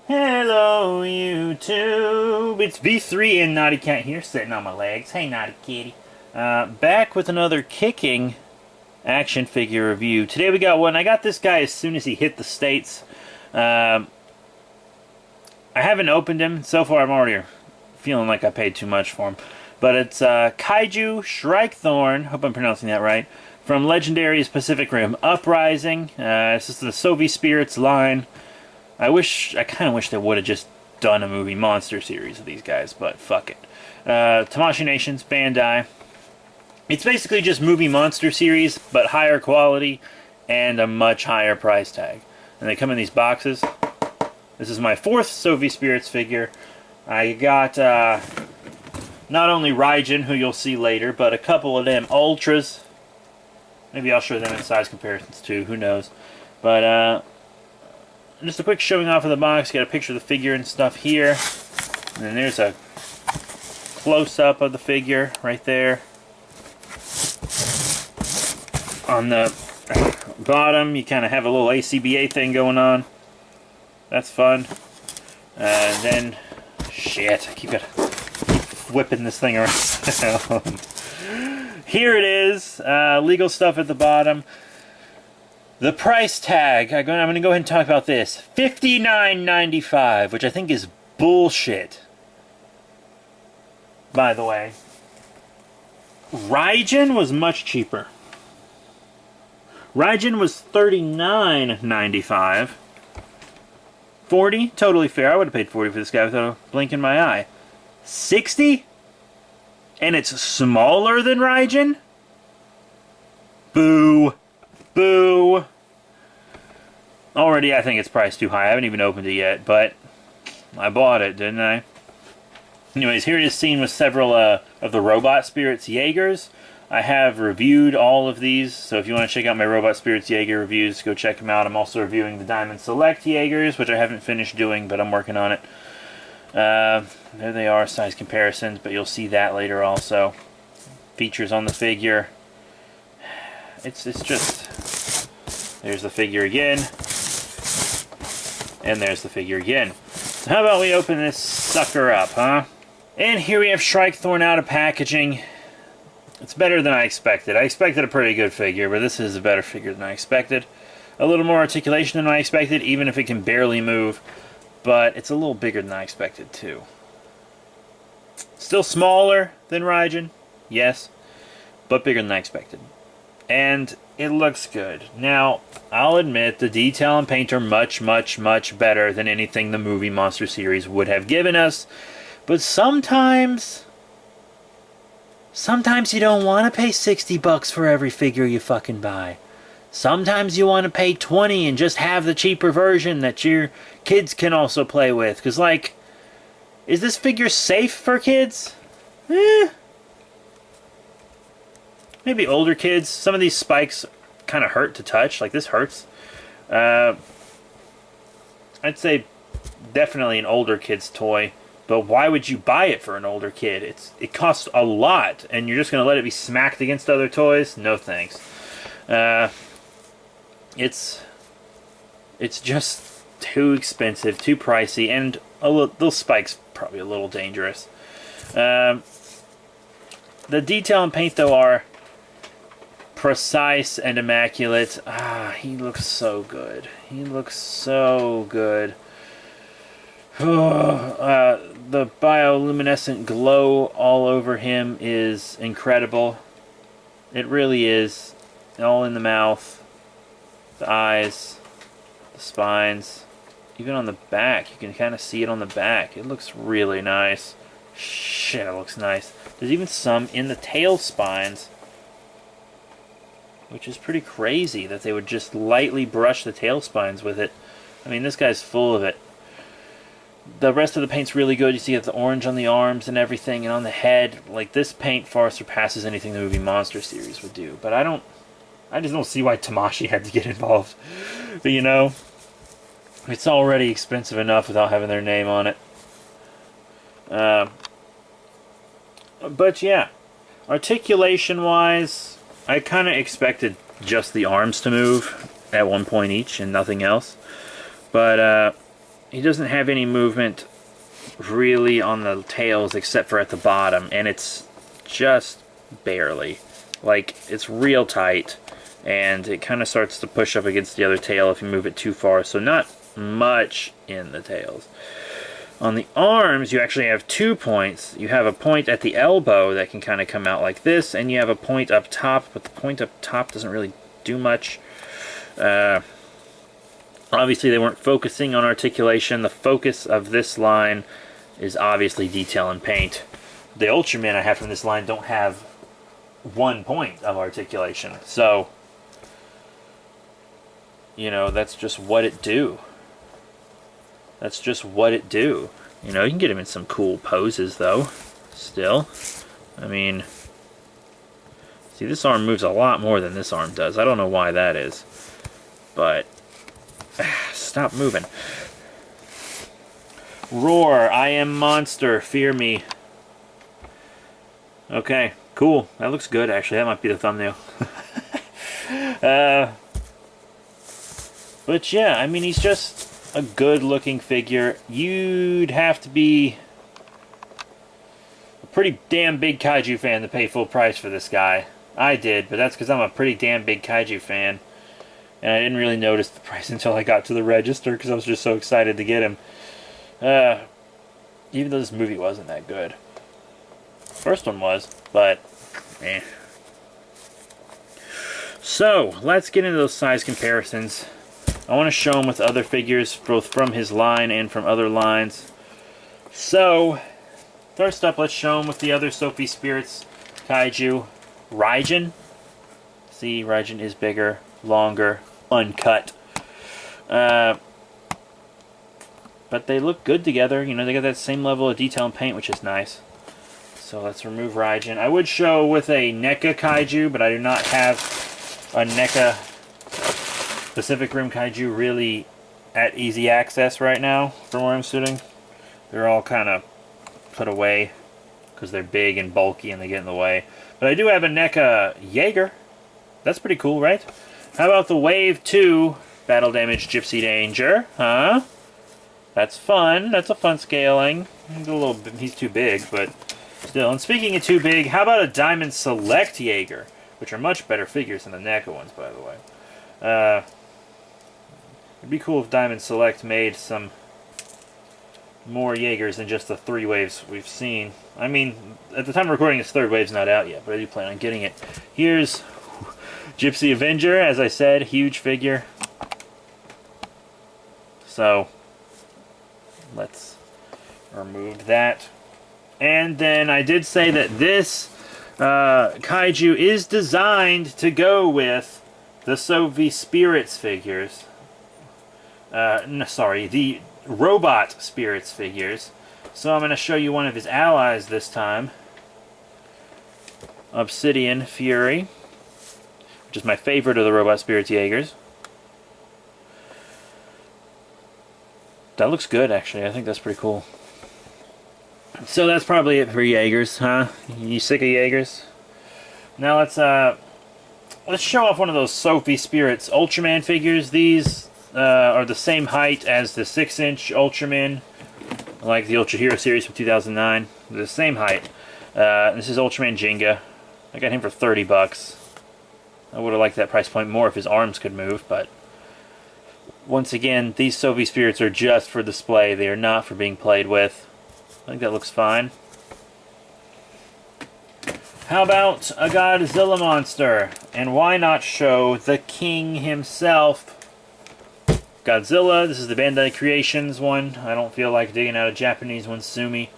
Hello, YouTube. It's V3 and Naughty Cat here, sitting on my legs. Hey, Naughty Kitty. Back with another kicking action figure review. Today we got one. I got this guy as soon as he hit the States. I haven't opened him. So far, I'm already feeling like I paid too much for him. But it's Kaiju Shrikethorn. Hope I'm pronouncing that right. From Legendary's Pacific Rim Uprising. This is the Sofvi Spirits line. I kind of wish they would have just done a movie monster series of these guys, but fuck it. Tamashii Nations, Bandai. It's basically just movie monster series, but higher quality and a much higher price tag. And they come in these boxes. This is my fourth Sofvi Spirits figure. I got not only Raijin, who you'll see later, but a couple of them Ultras. Maybe I'll show them in size comparisons too, who knows. But just a quick showing off of the box. Got a picture of the figure and stuff here. And then there's a close-up of the figure right there. On the bottom, you kind of have a little ACBA thing going on. That's fun. And then, shit, I keep whipping this thing around. Here it is. Legal stuff at the bottom. The price tag, I'm going to go ahead and talk about this. $59.95, which I think is bullshit. By the way. Raijin was much cheaper. Raijin was $39.95. $40? Totally fair. I would have paid $40 for this guy without a blink in my eye. $60? And it's smaller than Raijin? Boo. Boo. Already, I think it's priced too high. I haven't even opened it yet, but I bought it, didn't I? Anyways, here it is seen with several of the Robot Spirits Jaegers. I have reviewed all of these, so if you want to check out my Robot Spirits Jaeger reviews, go check them out. I'm also reviewing the Diamond Select Jaegers, which I haven't finished doing, but I'm working on it. There they are, size comparisons, but you'll see that later also. Features on the figure. It's just... There's the figure again. And there's the figure again. So how about we open this sucker up, huh? And here we have Shrikethorn out of packaging. It's better than I expected. I expected a pretty good figure, but this is a better figure than I expected. A little more articulation than I expected, even if it can barely move. But it's a little bigger than I expected, too. Still smaller than Raijin, yes, but bigger than I expected. And it looks good. Now, I'll admit the detail and paint are much, much, much better than anything the movie monster series would have given us. But sometimes you don't want to pay $60 for every figure you fucking buy. Sometimes you want to pay $20 and just have the cheaper version that your kids can also play with. Because, like, is this figure safe for kids? Maybe older kids. Some of these spikes kind of hurt to touch. Like, this hurts. I'd say definitely an older kid's toy. But why would you buy it for an older kid? It costs a lot. And you're just going to let it be smacked against other toys? No thanks. It's just too expensive, too pricey. And those spikes probably a little dangerous. The detail and paint, though, are precise and immaculate. He looks so good. He looks so good. The bioluminescent glow all over him is incredible. It really is. All in the mouth, the eyes, the spines, even on the back. You can kind of see it on the back. It looks really nice. Shit, it looks nice. There's even some in the tail spines, which is pretty crazy that they would just lightly brush the tail spines with it. I mean, this guy's full of it. The rest of the paint's really good. You see the orange on the arms and everything, and on the head. Like, this paint far surpasses anything the movie Monster series would do. But I just don't see why Tamashii had to get involved. But, you know, it's already expensive enough without having their name on it. But yeah, articulation-wise, I kind of expected just the arms to move at one point each and nothing else. But he doesn't have any movement really on the tails except for at the bottom, and it's just barely. Like, it's real tight, and it kind of starts to push up against the other tail if you move it too far, so not much in the tails. On the arms, you actually have 2 points. You have a point at the elbow that can kind of come out like this, and you have a point up top, but the point up top doesn't really do much. Obviously, they weren't focusing on articulation. The focus of this line is obviously detail and paint. The Ultraman I have from this line don't have 1 point of articulation. So, you know, that's just what it do. That's just what it do. You know, you can get him in some cool poses, though, still. I mean, see, this arm moves a lot more than this arm does. I don't know why that is. But, stop moving. Roar, I am monster, fear me. Okay, cool. That looks good, actually. That might be the thumbnail. But yeah, I mean, he's just a good-looking figure. You'd have to be a pretty damn big Kaiju fan to pay full price for this guy. I did, but that's because I'm a pretty damn big Kaiju fan. And I didn't really notice the price until I got to the register because I was just so excited to get him. Even though this movie wasn't that good. First one was, but eh. So, let's get into those size comparisons. I want to show him with other figures, both from his line and from other lines. So, first up, let's show him with the other Sofvi Spirits Kaiju. Raijin. See, Raijin is bigger, longer, uncut. But they look good together. You know, they got that same level of detail and paint, which is nice. So let's remove Raijin. I would show with a NECA Kaiju, but I do not have a NECA Pacific Rim Kaiju really at easy access right now from where I'm sitting. They're all kind of put away because they're big and bulky and they get in the way. But I do have a NECA Jaeger. That's pretty cool, right? How about the Wave 2 Battle Damage Gypsy Danger? Huh? That's fun. That's a fun scaling. He's a little bit, he's too big, but still. And speaking of too big, how about a Diamond Select Jaeger? Which are much better figures than the NECA ones, by the way. It'd be cool if Diamond Select made some more Jaegers than just the 3 waves we've seen. I mean, at the time of recording, this 3rd wave's not out yet, but I do plan on getting it. Here's Gypsy Avenger, as I said, huge figure. So, let's remove that. And then I did say that this Kaiju is designed to go with the Sofvi Spirits figures. No, sorry, the Robot Spirits figures. So I'm going to show you one of his allies this time. Obsidian Fury, which is my favorite of the Robot Spirits Jaegers. That looks good, actually. I think that's pretty cool. So that's probably it for Jaegers, huh? You sick of Jaegers? Now let's show off one of those Sofvi Spirits Ultraman figures. These are the same height as the 6-inch Ultraman, like the Ultra Hero series from 2009. They're the same height. This is Ultraman Ginga. I got him for 30 bucks. I would have liked that price point more if his arms could move, but once again, these Sofvi Spirits are just for display. They are not for being played with. I think that looks fine. How about a Godzilla monster? And why not show the king himself? Godzilla, this is the Bandai Creations one. I don't feel like digging out a Japanese one, sue me.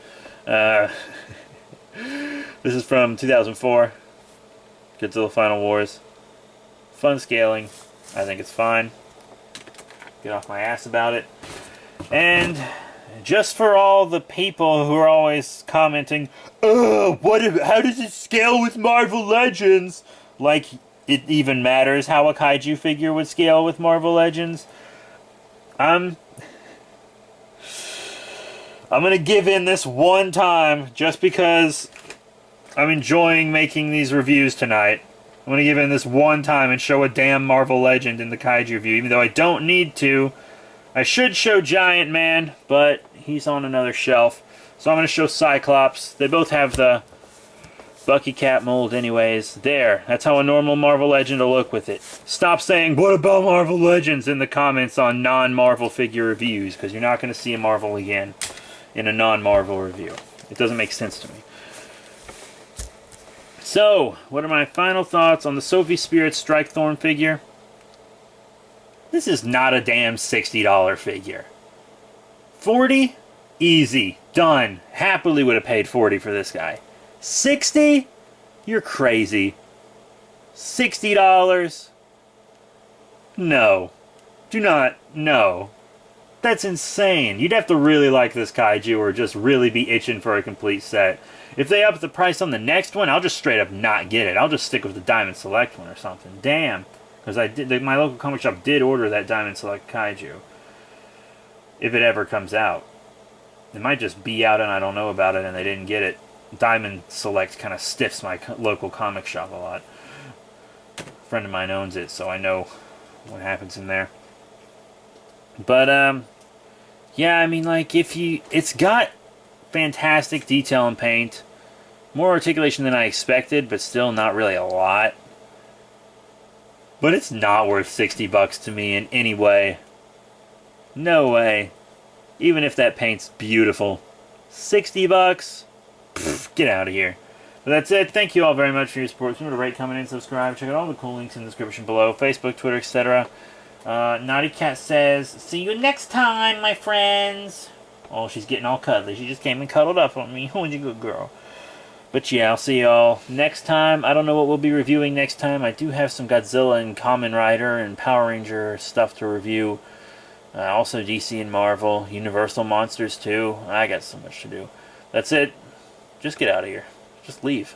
This is from 2004. Godzilla Final Wars. Fun scaling. I think it's fine. Get off my ass about it. And just for all the people who are always commenting, "Oh, how does it scale with Marvel Legends?" Like it even matters how a Kaiju figure would scale with Marvel Legends. I'm gonna give in this one time just because I'm enjoying making these reviews tonight. I'm gonna give in this one time and show a damn Marvel Legend in the Kaiju view, even though I don't need to. I should show Giant Man, but he's on another shelf. So I'm going to show Cyclops. They both have the Bucky Cat mold anyways. There. That's how a normal Marvel Legend will look with it. Stop saying, what about Marvel Legends in the comments on non-Marvel figure reviews, because you're not going to see a Marvel again in a non-Marvel review. It doesn't make sense to me. So, what are my final thoughts on the Sofvi Spirit Shrikethorn figure? This is not a damn $60 figure. 40? Easy. Done. Happily would have paid 40 for this guy. 60? You're crazy. $60? No. Do not. No. That's insane. You'd have to really like this kaiju or just really be itching for a complete set. If they up the price on the next one, I'll just straight up not get it. I'll just stick with the Diamond Select one or something. Damn. Because my local comic shop did order that Diamond Select kaiju. If it ever comes out. It might just be out and I don't know about it and they didn't get it. Diamond Select kind of stiffs my local comic shop a lot. A friend of mine owns it, so I know what happens in there. But, yeah, I mean, like, it's got fantastic detail and paint. More articulation than I expected, but still not really a lot. But it's not worth $60 to me in any way. No way. Even if that paint's beautiful. $60? Pfft, get out of here. But that's it. Thank you all very much for your support. Remember to rate, comment, and subscribe. Check out all the cool links in the description below. Facebook, Twitter, etc. Naughty Cat says, see you next time, my friends. Oh, she's getting all cuddly. She just came and cuddled up on me. Oh, you good girl. But yeah, I'll see y'all next time. I don't know what we'll be reviewing next time. I do have some Godzilla and Kamen Rider and Power Ranger stuff to review. Also DC and Marvel. Universal Monsters too. I got so much to do. That's it. Just get out of here. Just leave.